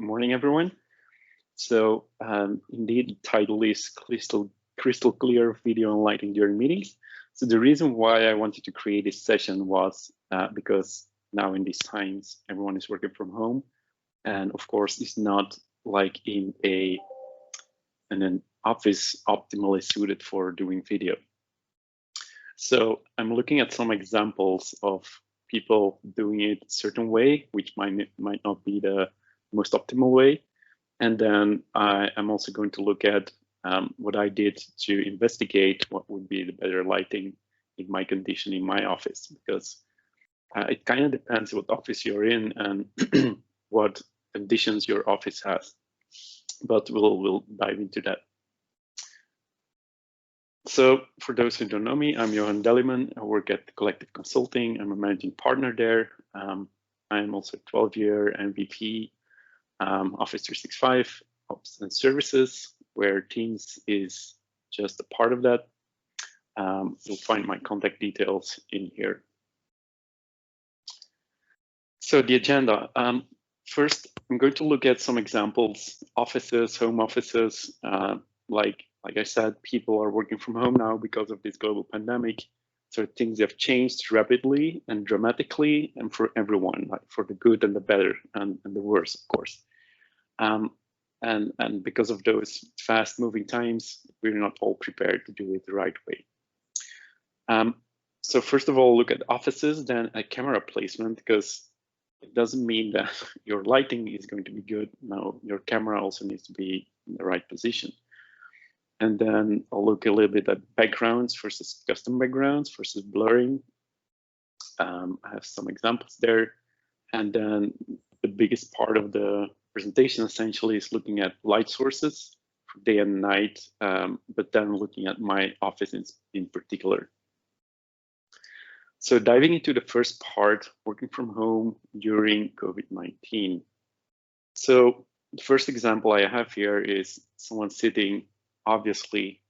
morning, everyone. So indeed, the title is crystal clear video and lighting during meetings. So the reason why I wanted to create this session was because now in these times, everyone is working from home. And of course, it's not like in an office optimally suited for doing video. So I'm looking at some examples of people doing it a certain way, which might not be the most optimal way. And then I'm also going to look at what I did to investigate what would be the better lighting in my condition in my office, because it kind of depends what office you're in and what conditions your office has. But we'll dive into that. So for those who don't know me, I'm Johan Delimon. I work at Collective Consulting. I'm a managing partner there. I'm also a 12-year MVP, Office 365 Ops and Services, where Teams is just a part of that. You'll find my contact details in here. So the agenda. First, I'm going to look at some examples, offices, home offices. Like I said, people are working from home now because of this global pandemic. So things have changed rapidly and dramatically, and for everyone, like for the good and the better and the worse, of course. And because of those fast-moving times, we're not all prepared to do it the right way. So first of all, look at offices, then a camera placement, because it doesn't mean that your lighting is going to be good. No, your camera also needs to be in the right position. And then I'll look a little bit at backgrounds versus custom backgrounds versus blurring. I have some examples there. And then the biggest part of the presentation essentially is looking at light sources for day and night, but then looking at my office in particular. So diving into the first part, working from home during COVID-19. So the first example I have here is someone sitting, obviously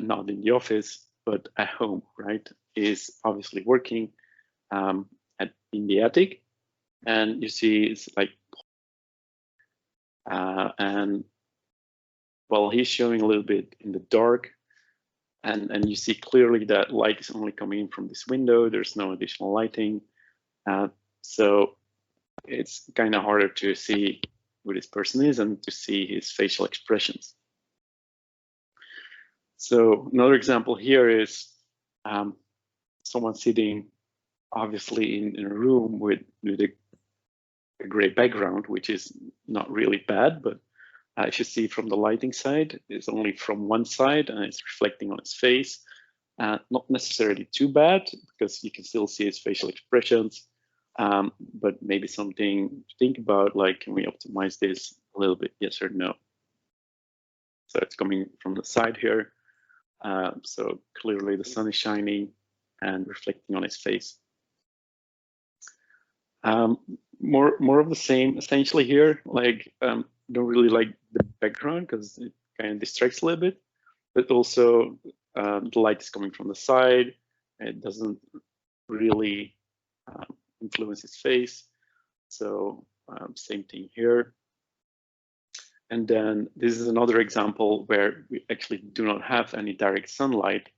not in the office, but at home, right? Is obviously working in the attic. And you see it's like, and well, he's showing a little bit in the dark. And you see clearly that light is only coming in from this window. There's no additional lighting. So it's kind of harder to see who this person is and to see his facial expressions. So another example here is someone sitting obviously in a room with a gray background, which is not really bad, but if you see from the lighting side, it's only from one side and it's reflecting on his face. Not necessarily too bad because you can still see his facial expressions, but maybe something to think about, like, can we optimize this a little bit, yes or no? So it's coming from the side here. So clearly the sun is shining and reflecting on his face. More of the same essentially here, like don't really like the background because it kind of distracts a little bit, but also the light is coming from the side. It doesn't really influence his face. So same thing here. And then this is another example where we actually do not have any direct sunlight,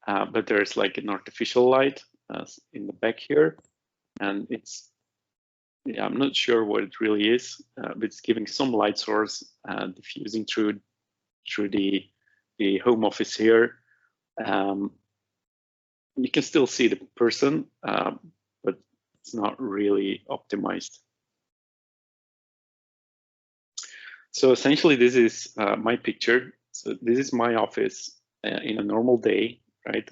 but there's like an artificial light in the back here. And it's, yeah, I'm not sure what it really is, but it's giving some light source diffusing through the home office here. You can still see the person, but it's not really optimized. So essentially, this is my picture. So this is my office in a normal day, right?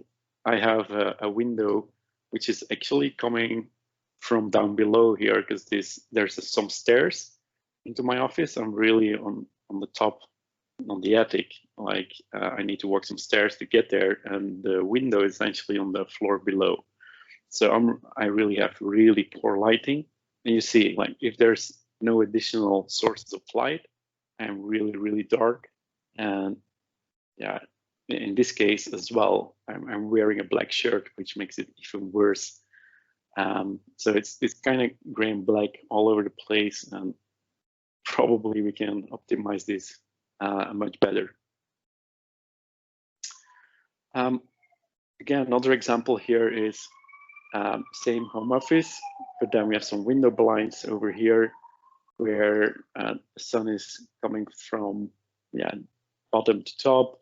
I have a window which is actually coming from down below here because there's some stairs into my office. I'm really on the top, on the attic. Like I need to walk some stairs to get there, and the window is actually on the floor below. So I really have really poor lighting, and you see, like, if there's no additional sources of light, I'm really dark. And yeah, in this case as well, I'm wearing a black shirt, which makes it even worse. So it's kind of gray and black all over the place. And probably we can optimize this much better. Again, another example here is same home office, but then we have some window blinds over here where the sun is coming from bottom to top.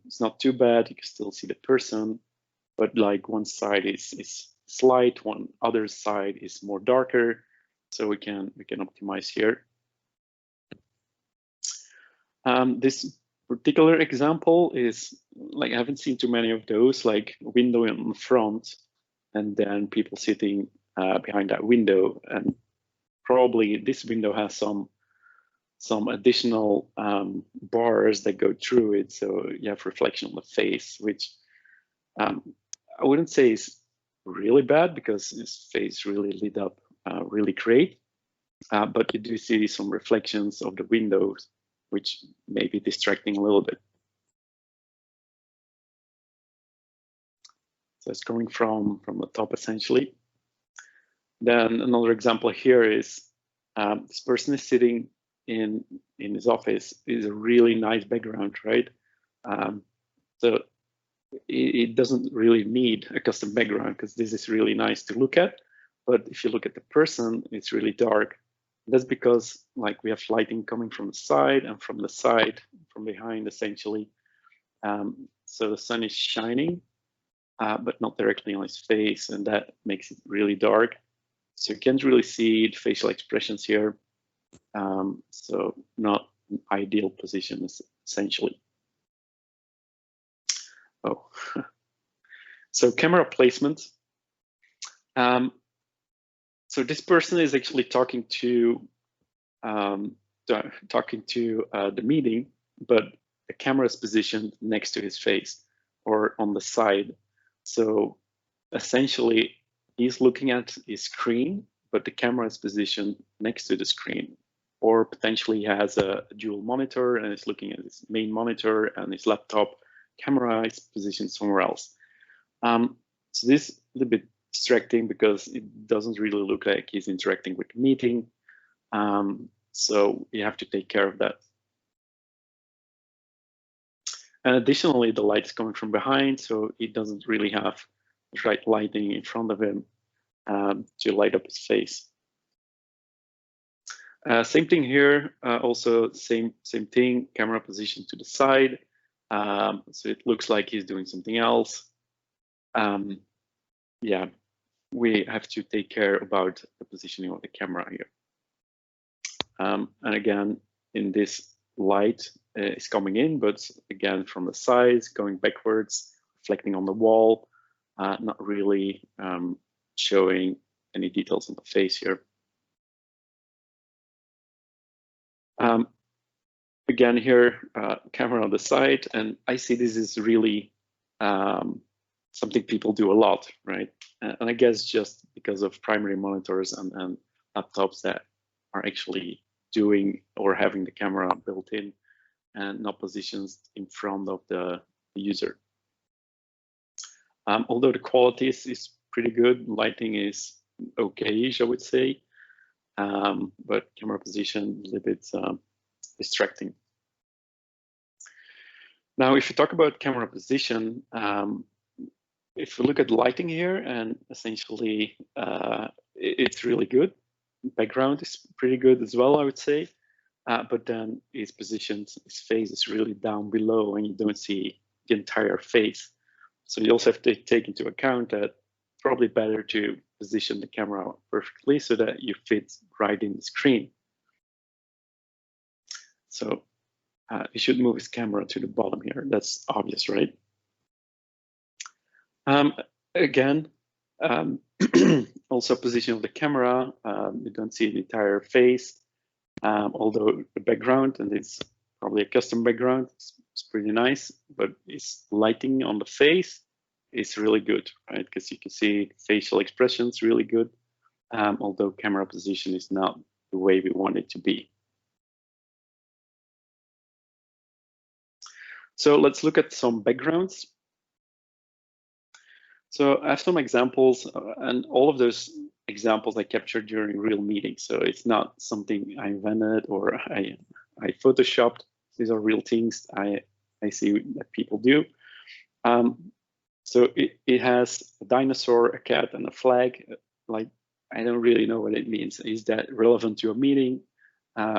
It's not too bad, you can still see the person, but like one side is light, one other side is more darker, so we can optimize here. This particular example is like I haven't seen too many of those, like window in front and then people sitting behind that window, and probably this window has some additional bars that go through it, so you have reflection on the face, which I wouldn't say is really bad because his face really lit up really great, but you do see some reflections of the windows, which may be distracting a little bit. So it's coming from the top essentially. Then another example here is this person is sitting in his office. Is a really nice background, right? So it doesn't really need a custom background because this is really nice to look at. But if you look at the person, it's really dark. That's because like we have lighting coming from the side and from the side, from behind essentially. So the sun is shining, but not directly on his face, and that makes it really dark. So you can't really see the facial expressions here. So not an ideal position essentially. Oh, so camera placement. So this person is actually talking to the meeting, but the camera is positioned next to his face or on the side. So essentially, he's looking at his screen, but the camera is positioned next to the screen. Or potentially he has a dual monitor and is looking at his main monitor, and his laptop camera is positioned somewhere else. So this is a little bit distracting because it doesn't really look like he's interacting with the meeting. So you have to take care of that. And additionally, the light is coming from behind, so he doesn't really have the right lighting in front of him to light up his face. Same thing here, also same thing, camera position to the side. So it looks like he's doing something else. Yeah, we have to take care about the positioning of the camera here. And again, in this light is coming in, but again, from the sides, going backwards, reflecting on the wall, not really showing any details on the face here. Again here, camera on the side, and I see this is really something people do a lot, right? And I guess just because of primary monitors and laptops that are actually doing or having the camera built in and not positioned in front of the user. Although the quality is pretty good, lighting is okay-ish, I would say, but camera position is a bit distracting. Now, if you talk about camera position, if you look at lighting here, and essentially it's really good. Background is pretty good as well, I would say, but then his position, his face is really down below, and you don't see the entire face. So you also have to take into account that it's probably better to position the camera perfectly so that you fit right in the screen. So he should move his camera to the bottom here. That's obvious, right? Again, also position of the camera. You don't see the entire face, although the background, and it's probably a custom background, it's pretty nice, but its lighting on the face is really good, right? Because you can see facial expressions really good, although camera position is not the way we want it to be. So let's look at some backgrounds. So I have some examples, and all of those examples I captured during real meetings. So it's not something I invented or I photoshopped. These are real things I see that people do. So it has a dinosaur, a cat, and a flag. Like, I don't really know what it means. Is that relevant to a meeting?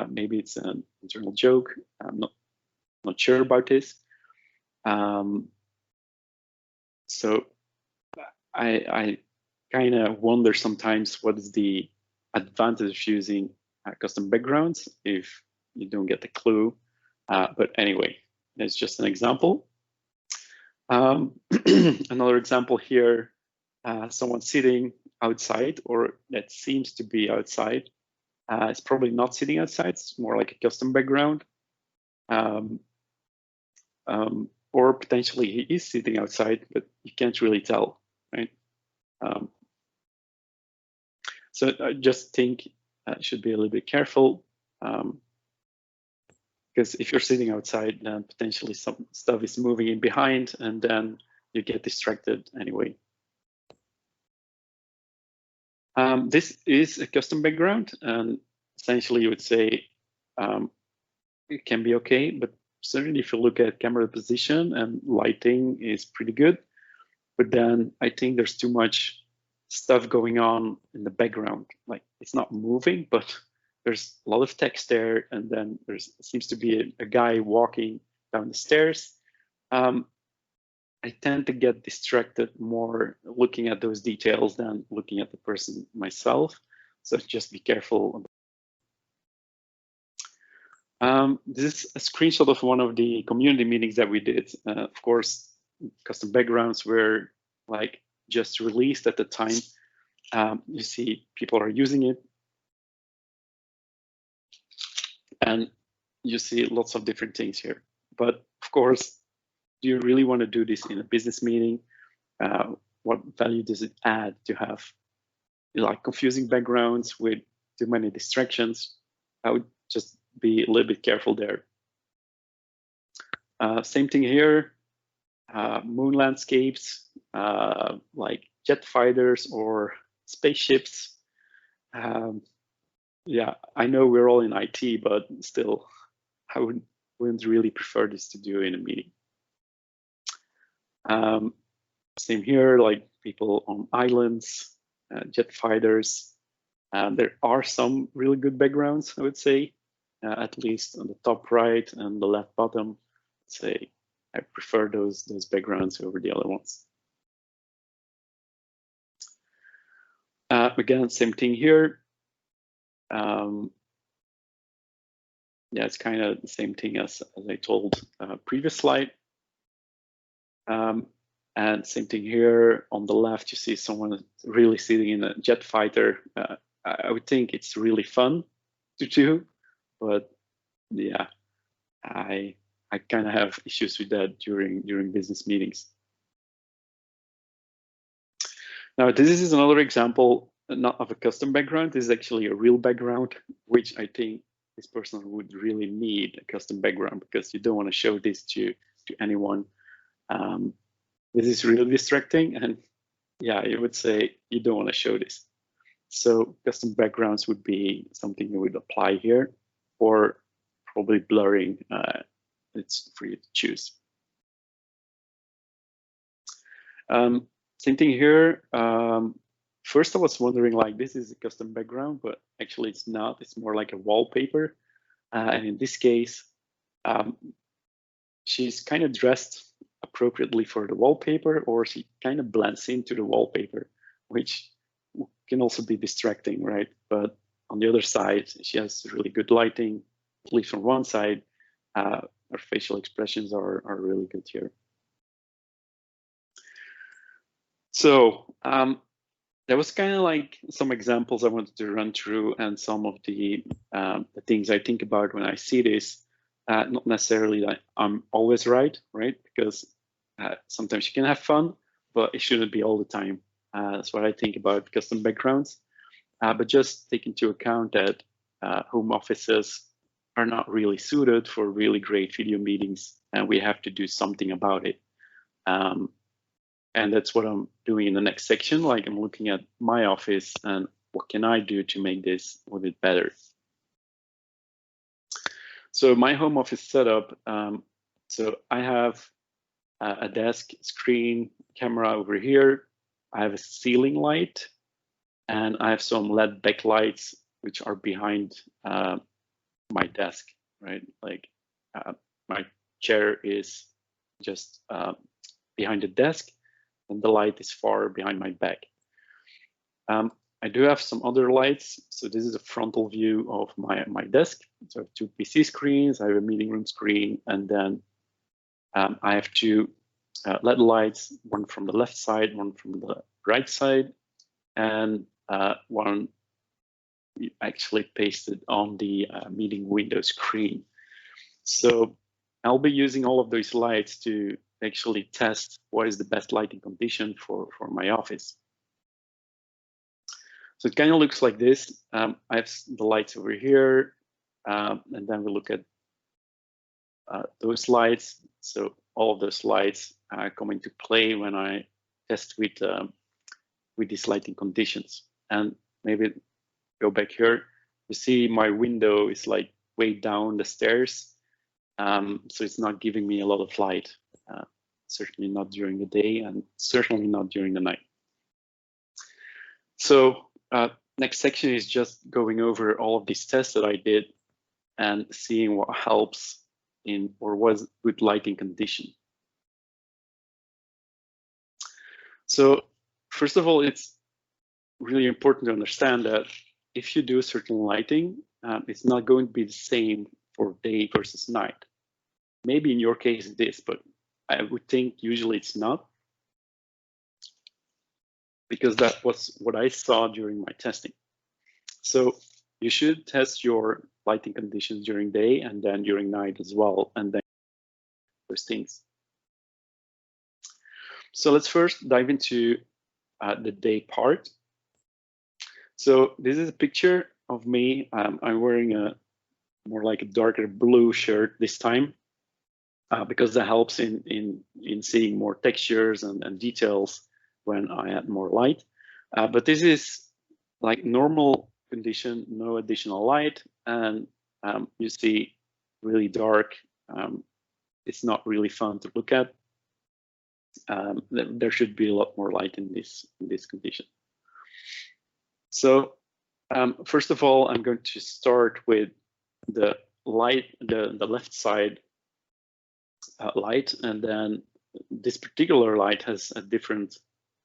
Maybe it's an internal joke. I'm not sure about this. So I kind of wonder sometimes what is the advantage of using custom backgrounds if you don't get the clue. But anyway, it's just an example. Another example here, someone sitting outside, or that seems to be outside. It's probably not sitting outside, it's more like a custom background. Or potentially he is sitting outside, but you can't really tell, right? So I just think should be a little bit careful, because if you're sitting outside, then potentially some stuff is moving in behind, and then you get distracted anyway. This is a custom background, and essentially you would say it can be okay, but certainly if you look at camera position and lighting is pretty good. But then I think there's too much stuff going on in the background. Like, it's not moving, but there's a lot of text there, and then there seems to be a guy walking down the stairs. I tend to get distracted more looking at those details than looking at the person myself. So just be careful. This is a screenshot of one of the community meetings that we did. Of course, custom backgrounds were like just released at the time. You see people are using it. And you see lots of different things here. But of course, do you really want to do this in a business meeting? What value does it add to have like confusing backgrounds with too many distractions? I would just be a little bit careful there. Same thing here, moon landscapes, like jet fighters or spaceships. Yeah, I know we're all in IT, but still, I wouldn't really prefer this to do in a meeting. Same here, like people on islands, jet fighters. There are some really good backgrounds, I would say, at least on the top right and the left bottom. I'd say I prefer those backgrounds over the other ones. Again, same thing here. Yeah, it's kind of the same thing as I told previous slide. And same thing here on the left, you see someone really sitting in a jet fighter. I would think it's really fun to do, but yeah, I kind of have issues with that during business meetings. Now, this is another example, not of a custom background. This is actually a real background, which I think this person would really need a custom background, because you don't want to show this to anyone. This is really distracting, and yeah, I would say you don't want to show this. So custom backgrounds would be something you would apply here, or probably blurring. It's for you to choose. Same thing here. First I was wondering, like, this is a custom background, but actually it's not. It's more like a wallpaper. And in this case, she's kind of dressed appropriately for the wallpaper, or she kind of blends into the wallpaper, which can also be distracting, right? But on the other side, she has really good lighting, at least from one side. Her facial expressions are really good here. So there was kind of like some examples I wanted to run through, and some of the things I think about when I see this. Not necessarily that I'm always right? Because sometimes you can have fun, but it shouldn't be all the time. That's what I think about custom backgrounds. But just take into account that home offices are not really suited for really great video meetings, and we have to do something about it. And that's what I'm doing in the next section. Like, I'm looking at my office, and what can I do to make this a little bit better? So my home office setup, so I have a desk, screen, camera over here. I have a ceiling light, and I have some LED backlights which are behind my desk, right? Like my chair is just behind the desk, and the light is far behind my back. I do have some other lights. So this is a frontal view of my desk. So I have two PC screens, I have a meeting room screen, and then I have two LED lights, one from the left side, one from the right side, and one actually pasted on the meeting window screen. So I'll be using all of those lights to actually test what is the best lighting condition for my office. So it kind of looks like this. I have the lights over here, and then we look at those lights. So all of those lights come into play when I test with these lighting conditions. And maybe go back here. You see my window is like way down the stairs, so it's not giving me a lot of light. Certainly not during the day, and certainly not during the night. So next section is just going over all of these tests that I did and seeing what helps in or was good lighting condition. So first of all, it's really important to understand that if you do certain lighting, it's not going to be the same for day versus night. Maybe in your case it is, but I would think usually it's not, because that was what I saw during my testing. So you should test your lighting conditions during day and then during night as well, and then those things. So let's first dive into the day part. So this is a picture of me. I'm wearing a more like a darker blue shirt this time, because that helps in seeing more textures and details when I add more light. But this is like normal condition, no additional light, and you see really dark. It's not really fun to look at. There should be a lot more light in this condition. So first of all, I'm going to start with the light, the left side light, and then this particular light has a different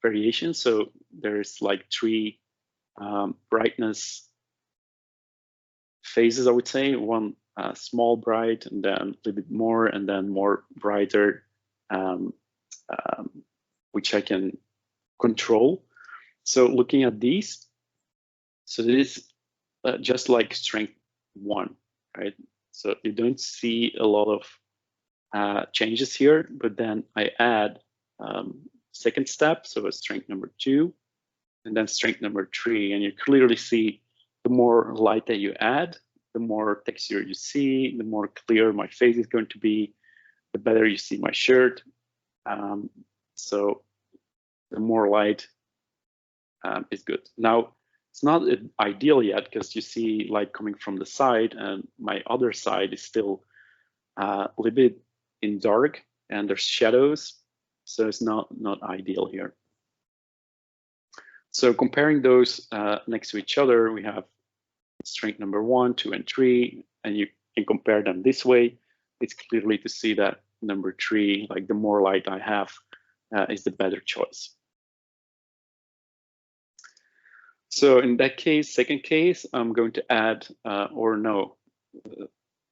variation. So there's like three brightness phases, I would say. One small bright, and then a little bit more, and then more brighter, which I can control. So looking at these, so this is just like strength 1, right? So you don't see a lot of changes here, but then I add second step, so a strength number 2, and then strength number 3, and you clearly see the more light that you add, the more texture you see, the more clear my face is going to be, the better you see my shirt. So the more light is good. Now, it's not ideal yet because you see light coming from the side, and my other side is still a little bit in dark, and there's shadows, so it's not ideal here. So comparing those next to each other, we have strength number 1, 2, and 3, and you can compare them this way. It's clearly to see that number 3, like the more light I have, is the better choice. So in that case, second case, I'm going to add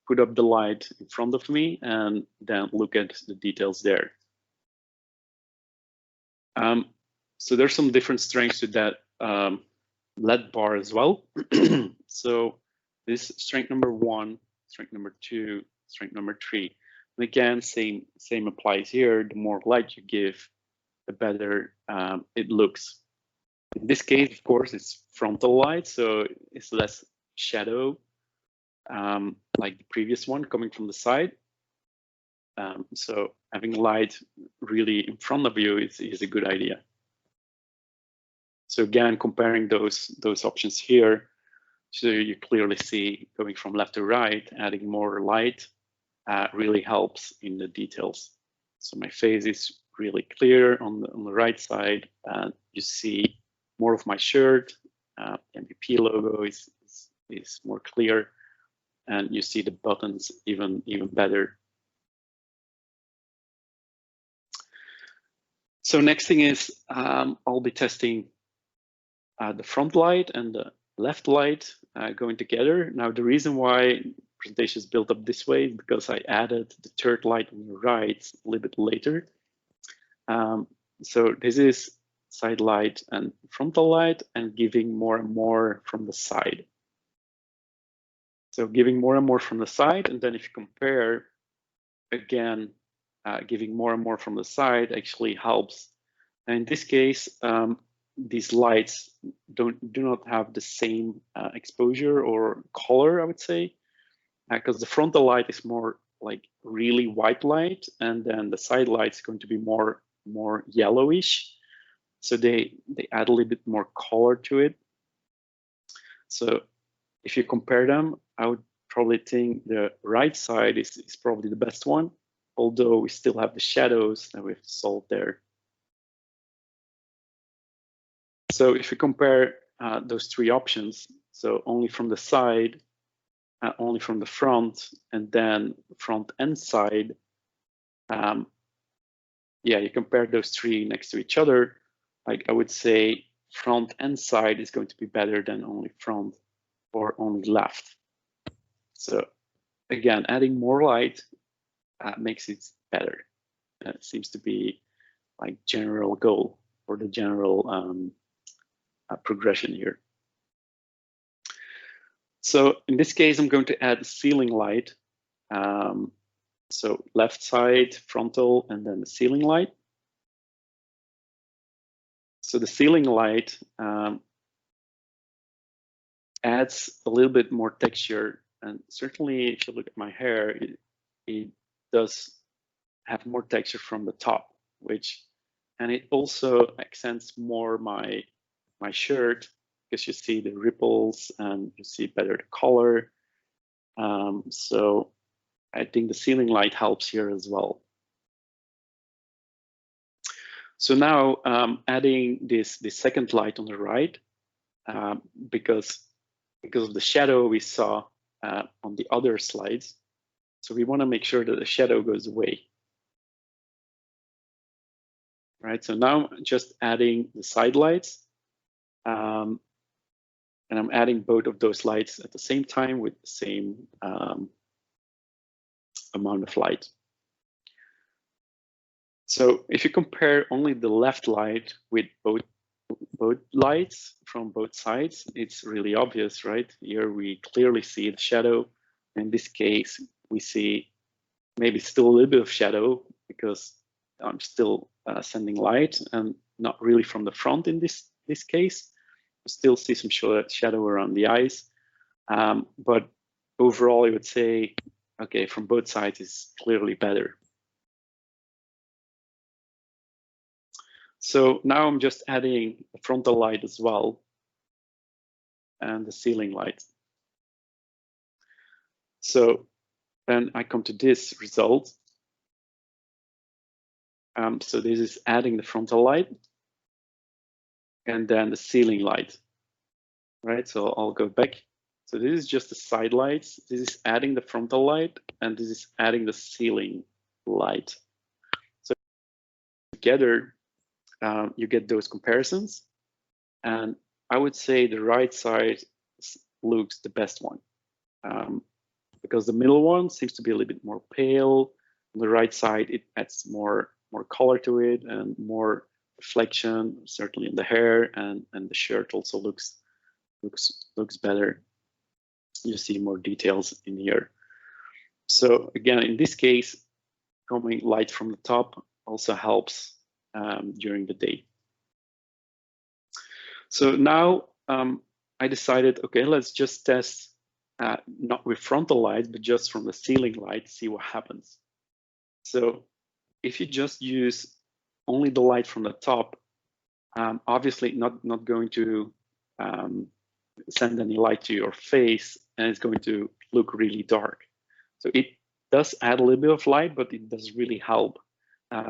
put up the light in front of me and then look at the details there. So there's some different strengths to that LED bar as well. So this strength number 1, strength number 2, strength number 3. And again, same applies here. The more light you give, the better it looks. In this case, of course, it's frontal light, so it's less shadow, like the previous one coming from the side. So having light really in front of you is a good idea. So again, comparing those options here, so you clearly see going from left to right, adding more light really helps in the details. So my face is really clear on the right side, and you see more of my shirt. MVP logo is more clear, and you see the buttons even better. So next thing is I'll be testing the front light and the left light going together. Now the reason why presentation is built up this way is because I added the third light on the right a little bit later. So this is side light and frontal light, and giving more and more from the side. So giving more and more from the side, and then if you compare again, giving more and more from the side actually helps. And in this case, these lights do not have the same exposure or color, I would say, because the frontal light is more like really white light, and then the side light is going to be more yellowish. So they add a little bit more color to it. So if you compare them, I would probably think the right side is probably the best one, although we still have the shadows that we've solved there. So if you compare those three options, so only from the side, only from the front, and then front and side, yeah, you compare those three next to each other, like I would say front and side is going to be better than only front or only left. So again, adding more light makes it better. It seems to be like general goal or the general progression here. So in this case, I'm going to add a ceiling light. So left side, frontal, and then the ceiling light. So the ceiling light adds a little bit more texture, and certainly if you look at my hair, it does have more texture from the top, and it also accents more my shirt, because you see the ripples and you see better the color. So I think the ceiling light helps here as well. So now adding this second light on the right, because of the shadow we saw on the other slides. So we want to make sure that the shadow goes away. Right, so now I'm just adding the side lights. And I'm adding both of those lights at the same time with the same amount of light. So if you compare only the left light with both lights from both sides, it's really obvious, right? Here we clearly see the shadow. In this case, we see maybe still a little bit of shadow because I'm still sending light, and not really from the front in this case. You still see some shadow around the eyes, but overall, I would say, okay, from both sides is clearly better. So now I'm just adding the frontal light as well, and the ceiling light. So then I come to this result. So this is adding the frontal light and then the ceiling light, right? So I'll go back. So this is just the side lights. This is adding the frontal light, and this is adding the ceiling light. So together, you get those comparisons. And I would say the right side looks the best one, because the middle one seems to be a little bit more pale. On the right side, it adds more color to it and more reflection, certainly in the hair, and the shirt also looks better. You see more details in here. So again, in this case, coming light from the top also helps during the day. So now I decided, okay, let's just test not with frontal light, but just from the ceiling light, see what happens. So if you just use only the light from the top, obviously not going to send any light to your face, and it's going to look really dark. So it does add a little bit of light, but it does really help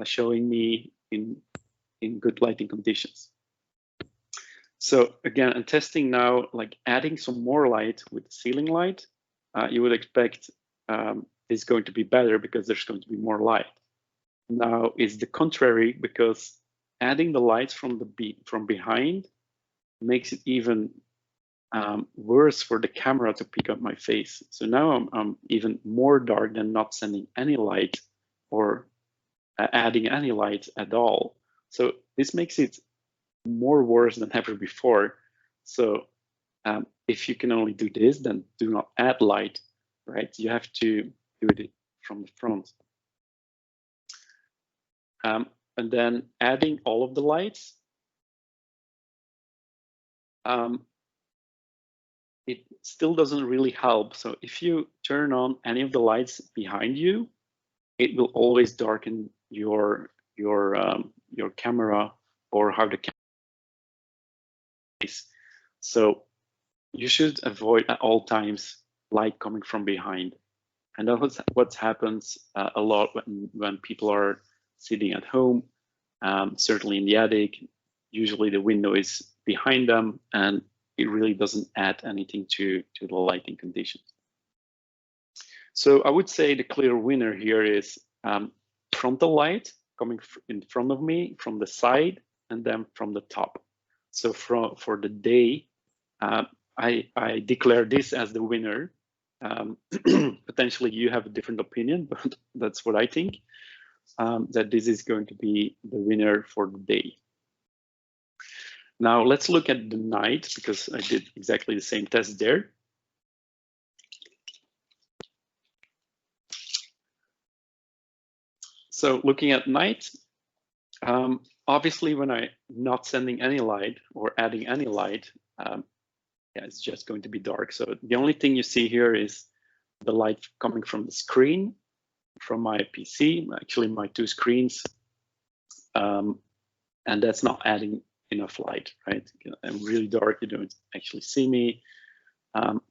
showing me in good lighting conditions. So again, I'm testing now, like adding some more light with ceiling light. You would expect it's going to be better because there's going to be more light. Now it's the contrary, because adding the lights from behind makes it even worse for the camera to pick up my face. So now I'm even more dark than not sending any light or adding any light at all. So this makes it more worse than ever before. So if you can only do this, then do not add light, right? You have to do it from the front. And then adding all of the lights, it still doesn't really help. So if you turn on any of the lights behind you, it will always darken your camera or how the camera is. So you should avoid at all times light coming from behind. And that's what happens a lot when people are sitting at home, certainly in the attic. Usually the window is behind them, and it really doesn't add anything to the lighting conditions. So I would say the clear winner here is frontal light coming in front of me, from the side, and then from the top. So for the day, I declare this as the winner. Potentially you have a different opinion, but that's what I think, that this is going to be the winner for the day. Now let's look at the night, because I did exactly the same test there. So looking at night, obviously when I'm not sending any light or adding any light, yeah, it's just going to be dark. So the only thing you see here is the light coming from the screen, from my PC, actually my two screens, and that's not adding enough light, right? I'm really dark, you don't actually see me.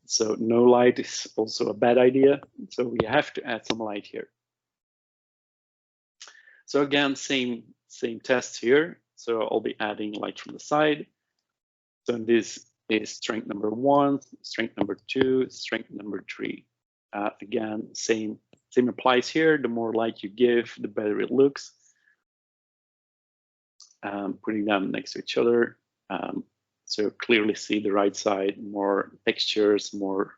So no light is also a bad idea. So we have to add some light here. So again, same test here. So I'll be adding light from the side. So this is strength number 1, strength number 2, strength number 3. Again, same applies here. The more light you give, the better it looks. Putting them next to each other, so clearly see the right side, more textures, more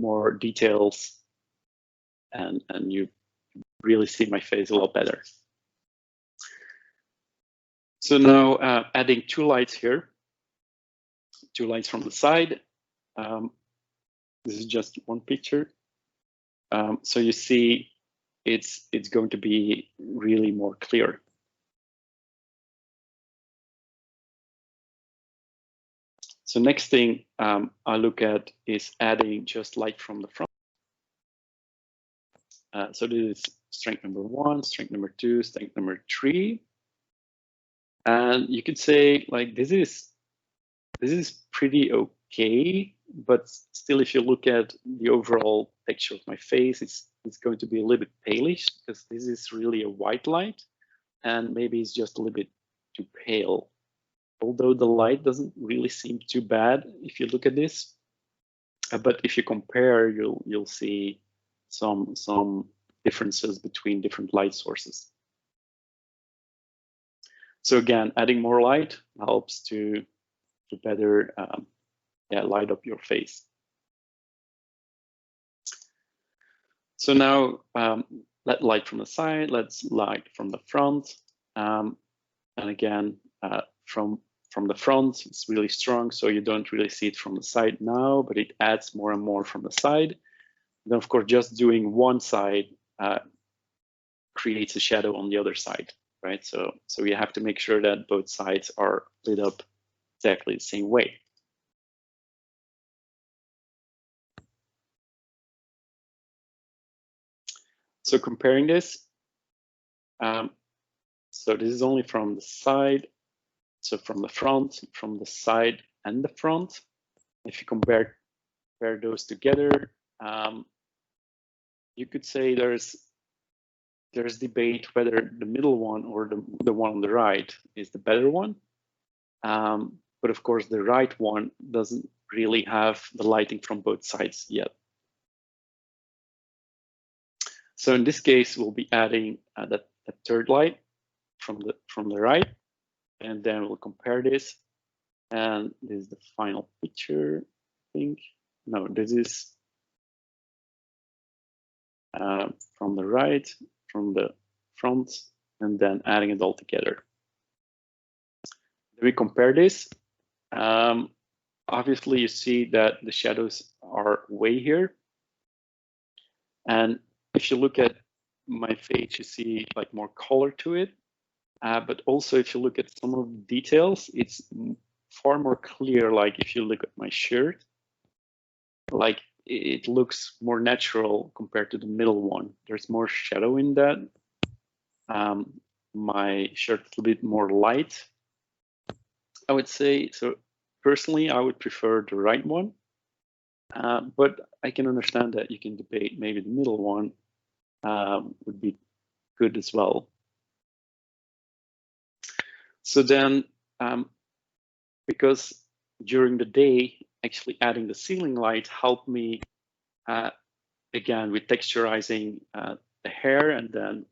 more details, and you really see my face a lot better. So now adding 2 lights here, 2 lights from the side. This is just one picture. So you see it's going to be really more clear. So next thing I look at is adding just light from the front. So this is strength number 1, strength number 2, strength number 3. And you could say, like, this is pretty okay, but still, if you look at the overall texture of my face, it's going to be a little bit palish, because this is really a white light, and maybe it's just a little bit too pale. Although the light doesn't really seem too bad if you look at this, but if you compare, you'll see some differences between different light sources. So again, adding more light helps to better light up your face. So now let light from the side, let's light from the front, and again from the front, it's really strong, so you don't really see it from the side now, but it adds more and more from the side. Then, of course, just doing one side creates a shadow on the other side, right? So you have to make sure that both sides are lit up exactly the same way. So comparing this, so So this is only from the side, so from the front, from the side and the front. If you compare those together, you could say there's debate whether the middle one or the one on the right is the better one. But of course, the right one doesn't really have the lighting from both sides yet. So in this case, we'll be adding that third light from the right, and then we'll compare this. And this is the final picture, I think. No, this is from the right, from the front, and then adding it all together. Then we compare this. Obviously, you see that the shadows are way here. And if you look at my face, you see like more color to it. But also, if you look at some of the details, it's far more clear. Like if you look at my shirt, like it looks more natural compared to the middle one. There's more shadow in that. My shirt is a bit more light, I would say. So personally, I would prefer the right one. But I can understand that you can debate maybe the middle one would be good as well. So then, because during the day, actually adding the ceiling light helped me, again, with texturizing the hair and then,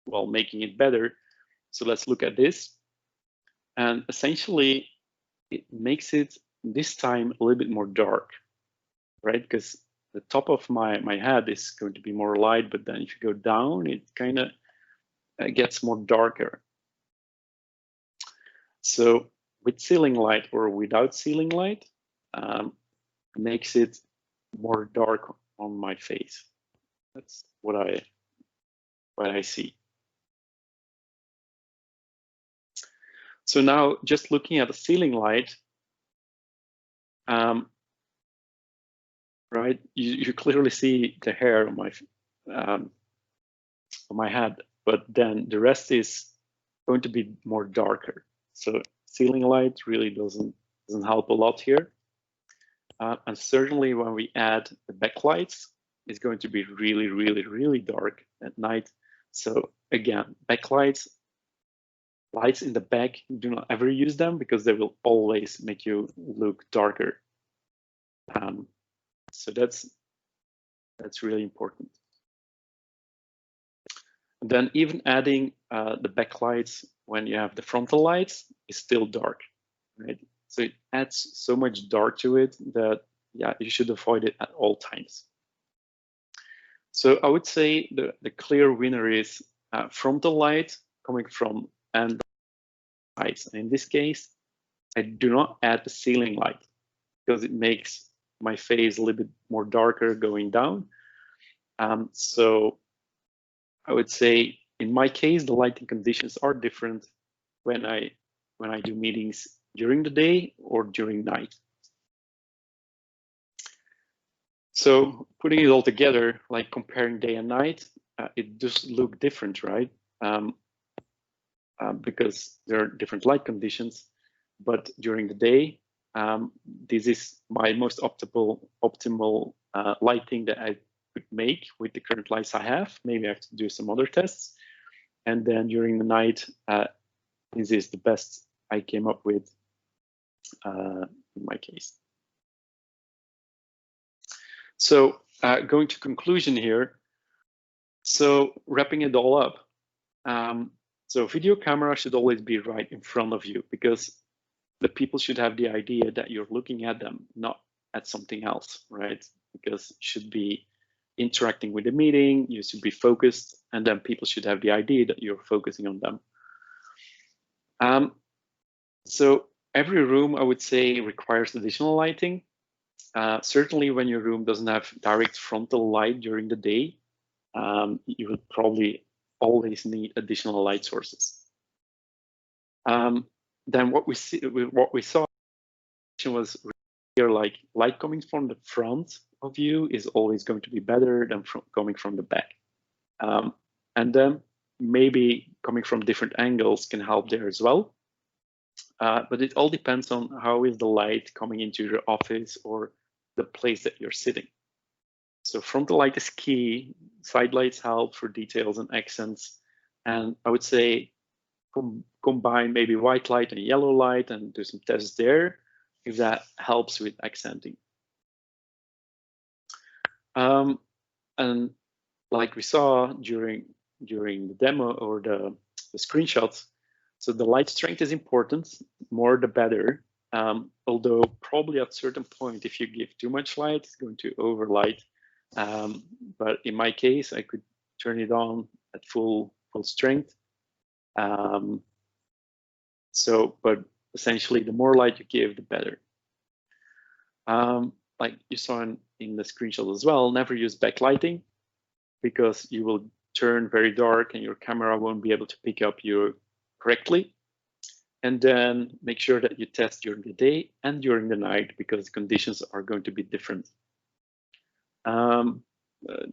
well, making it better. So let's look at this. And essentially, it makes it this time a little bit more dark, right? Because the top of my head is going to be more light, but then if you go down, it kind of gets more darker. So with ceiling light or without ceiling light, makes it more dark on my face. That's what I see. So now just looking at the ceiling light, right, you clearly see the hair on my head, but then the rest is going to be more darker. So ceiling light really doesn't help a lot here. And certainly when we add the backlights, it's going to be really, really, really dark at night. So again, backlights, lights in the back, do not ever use them because they will always make you look darker. So that's really important. And then even adding the backlights when you have the frontal lights is still dark, right? So it adds so much dark to it that, yeah, you should avoid it at all times. So I would say the clear winner is frontal light coming from and lights. And in this case, I do not add the ceiling light because it makes my face a little bit more darker going down. So I would say in my case, the lighting conditions are different when I do meetings during the day or during night. So putting it all together, like comparing day and night, it does look different, right? Because there are different light conditions. But during the day, this is my most optimal lighting that I could make with the current lights I have. Maybe I have to do some other tests. And then during the night, this is the best I came up with in my case. So going to conclusion here. So wrapping it all up. So video camera should always be right in front of you because the people should have the idea that you're looking at them, not at something else, right? Because you should be interacting with the meeting, you should be focused, and then people should have the idea that you're focusing on them. So every room, I would say, requires additional lighting. Certainly when your room doesn't have direct frontal light during the day, you would probably always need additional light sources. Then what we saw was here, like light coming from the front of you is always going to be better than coming from the back. And then maybe coming from different angles can help there as well. But it all depends on how is the light coming into your office or the place that you're sitting. So frontal light is key. Side lights help for details and accents. And I would say combine maybe white light and yellow light and do some tests there if that helps with accenting. And like we saw during the demo or the screenshots, so the light strength is important, more the better. Although probably at a certain point, if you give too much light, it's going to overlight. But in my case, I could turn it on at full strength. But essentially, the more light you give, the better. Like you saw in the screenshot as well, never use backlighting because you will turn very dark and your camera won't be able to pick up you correctly. And then make sure that you test during the day and during the night because conditions are going to be different.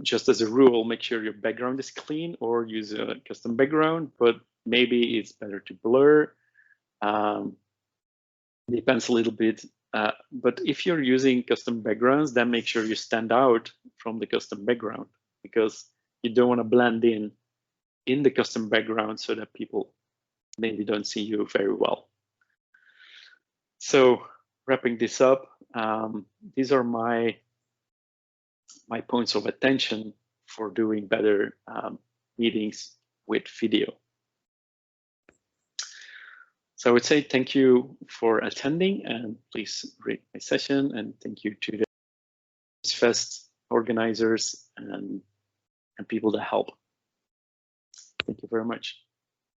Just as a rule, make sure your background is clean or use a custom background, but maybe it's better to blur. Depends a little bit. But if you're using custom backgrounds, then make sure you stand out from the custom background because you don't want to blend in the custom background so that people maybe don't see you very well. So wrapping this up, these are my points of attention for doing better meetings with video. So I would say thank you for attending and please rate my session, and thank you to the Fest organizers and people that help. Thank you very much.